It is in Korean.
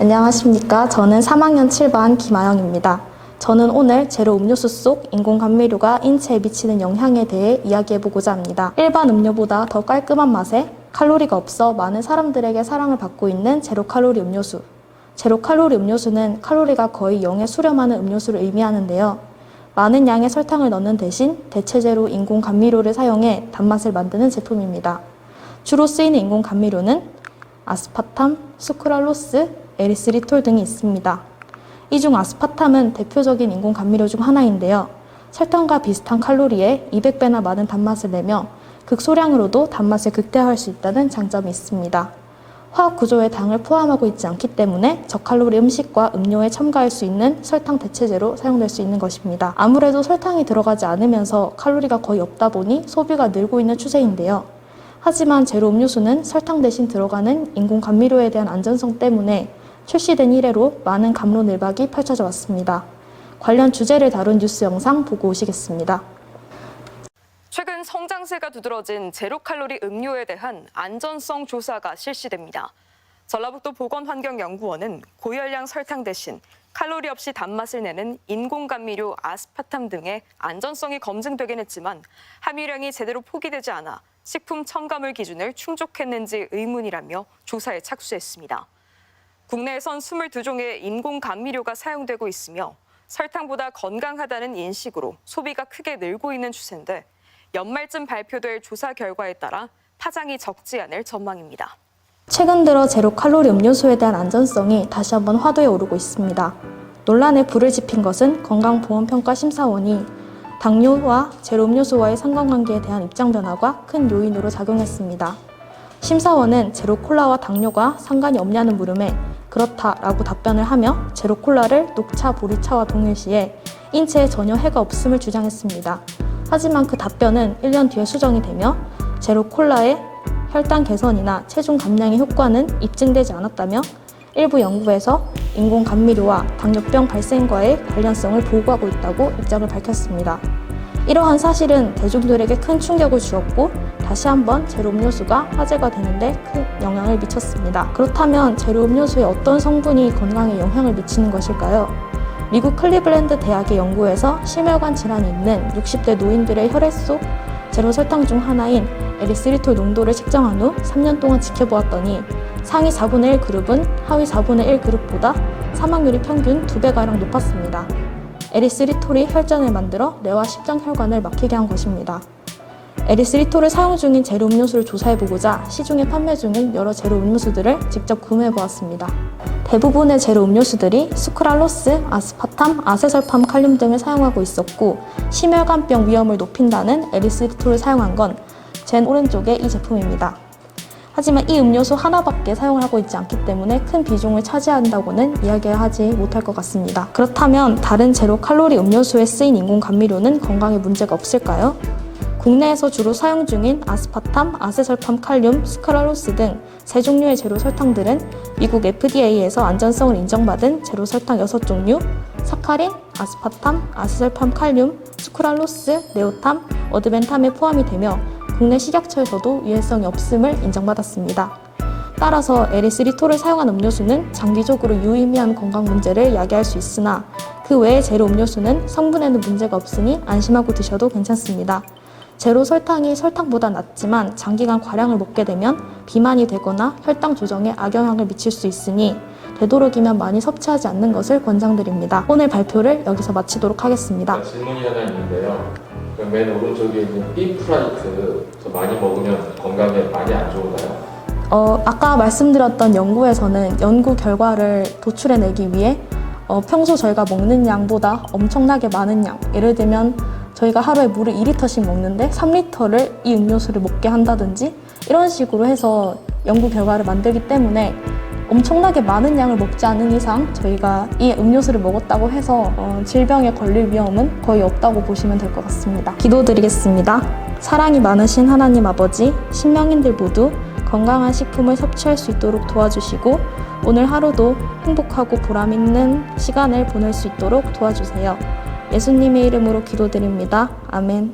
안녕하십니까. 저는 3학년 7반 김아영입니다. 저는 오늘 제로 음료수 속 인공 감미료가 인체에 미치는 영향에 대해 이야기해보고자 합니다. 일반 음료보다 더 깔끔한 맛에 칼로리가 없어 많은 사람들에게 사랑을 받고 있는 제로 칼로리 음료수. 제로 칼로리 음료수는 칼로리가 거의 0에 수렴하는 음료수를 의미하는데요. 많은 양의 설탕을 넣는 대신 대체제로 인공 감미료를 사용해 단맛을 만드는 제품입니다. 주로 쓰이는 인공 감미료는 아스파탐, 수크랄로스, 에리스리톨 등이 있습니다. 이 중 아스파탐은 대표적인 인공 감미료 중 하나인데요. 설탕과 비슷한 칼로리에 200배나 많은 단맛을 내며 극소량으로도 단맛을 극대화할 수 있다는 장점이 있습니다. 화학 구조에 당을 포함하고 있지 않기 때문에 저칼로리 음식과 음료에 첨가할 수 있는 설탕 대체제로 사용될 수 있는 것입니다. 아무래도 설탕이 들어가지 않으면서 칼로리가 거의 없다 보니 소비가 늘고 있는 추세인데요. 하지만 제로 음료수는 설탕 대신 들어가는 인공 감미료에 대한 안전성 때문에 출시된 이래로 많은 갑론을박이 펼쳐져 왔습니다. 관련 주제를 다룬 뉴스 영상 보고 오시겠습니다. 최근 성장세가 두드러진 제로칼로리 음료에 대한 안전성 조사가 실시됩니다. 전라북도 보건환경연구원은 고열량 설탕 대신 칼로리 없이 단맛을 내는 인공감미료 아스파탐 등의 안전성이 검증되긴 했지만 함유량이 제대로 포기되지 않아 식품 첨가물 기준을 충족했는지 의문이라며 조사에 착수했습니다. 국내에선 22종의 인공감미료가 사용되고 있으며 설탕보다 건강하다는 인식으로 소비가 크게 늘고 있는 추세인데 연말쯤 발표될 조사 결과에 따라 파장이 적지 않을 전망입니다. 최근 들어 제로 칼로리 음료수에 대한 안전성이 다시 한번 화두에 오르고 있습니다. 논란에 불을 지핀 것은 건강보험평가심사원이 당뇨와 제로 음료수와의 상관관계에 대한 입장 변화가 큰 요인으로 작용했습니다. 심사원은 제로 콜라와 당뇨가 상관이 없냐는 물음에 그렇다라고 답변을 하며 제로 콜라를 녹차, 보리차와 동일시해 인체에 전혀 해가 없음을 주장했습니다. 하지만 그 답변은 1년 뒤에 수정이 되며 제로 콜라의 혈당 개선이나 체중 감량의 효과는 입증되지 않았다며 일부 연구에서 인공 감미료와 당뇨병 발생과의 관련성을 보고하고 있다고 입장을 밝혔습니다. 이러한 사실은 대중들에게 큰 충격을 주었고 다시 한번 제로 음료수가 화제가 되는데 큰 영향을 미쳤습니다. 그렇다면 제로 음료수의 어떤 성분이 건강에 영향을 미치는 것일까요? 미국 클리블랜드 대학의 연구에서 심혈관 질환이 있는 60대 노인들의 혈액 속 제로 설탕 중 하나인 에리스리톨 농도를 측정한 후 3년 동안 지켜보았더니 상위 4분의 1 그룹은 하위 4분의 1 그룹보다 사망률이 평균 2배가량 높았습니다. 에리스리톨이 혈전을 만들어 뇌와 심장혈관을 막히게 한 것입니다. 에리스리톨을 사용 중인 제로 음료수를 조사해보고자 시중에 판매 중인 여러 제로 음료수들을 직접 구매해보았습니다. 대부분의 제로 음료수들이 수크랄로스, 아스파탐, 아세설팜 칼륨 등을 사용하고 있었고 심혈관병 위험을 높인다는 에리스리톨을 사용한 건 제 오른쪽의 이 제품입니다. 하지만 이 음료수 하나밖에 사용을 하고 있지 않기 때문에 큰 비중을 차지한다고는 이야기하지 못할 것 같습니다. 그렇다면 다른 제로 칼로리 음료수에 쓰인 인공 감미료는 건강에 문제가 없을까요? 국내에서 주로 사용 중인 아스파탐, 아세설팜 칼륨, 수크랄로스 등 세 종류의 제로 설탕들은 미국 FDA에서 안전성을 인정받은 제로 설탕 6종류, 사카린, 아스파탐, 아세설팜 칼륨, 수크랄로스, 네오탐, 어드벤탐에 포함이 되며 국내 식약처에서도 위해성이 없음을 인정받았습니다. 따라서 에리스리톨을 사용한 음료수는 장기적으로 유의미한 건강 문제를 야기할 수 있으나 그 외의 제로 음료수는 성분에는 문제가 없으니 안심하고 드셔도 괜찮습니다. 제로 설탕이 설탕보다 낫지만 장기간 과량을 먹게 되면 비만이 되거나 혈당 조정에 악영향을 미칠 수 있으니 되도록이면 많이 섭취하지 않는 것을 권장드립니다. 오늘 발표를 여기서 마치도록 하겠습니다. 질문이 하나 있는데요. 맨 오른쪽에 있는 비프라이트 더 많이 먹으면 건강에 많이 안 좋은가요? 아까 말씀드렸던 연구에서는 연구 결과를 도출해내기 위해 평소 저희가 먹는 양보다 엄청나게 많은 양, 예를 들면 저희가 하루에 물을 2리터씩 먹는데 3리터를 이 음료수를 먹게 한다든지 이런 식으로 해서 연구 결과를 만들기 때문에 엄청나게 많은 양을 먹지 않은 이상 저희가 이 음료수를 먹었다고 해서 질병에 걸릴 위험은 거의 없다고 보시면 될 것 같습니다. 기도드리겠습니다. 사랑이 많으신 하나님 아버지, 신명인들 모두 건강한 식품을 섭취할 수 있도록 도와주시고 오늘 하루도 행복하고 보람 있는 시간을 보낼 수 있도록 도와주세요. 예수님의 이름으로 기도드립니다. 아멘.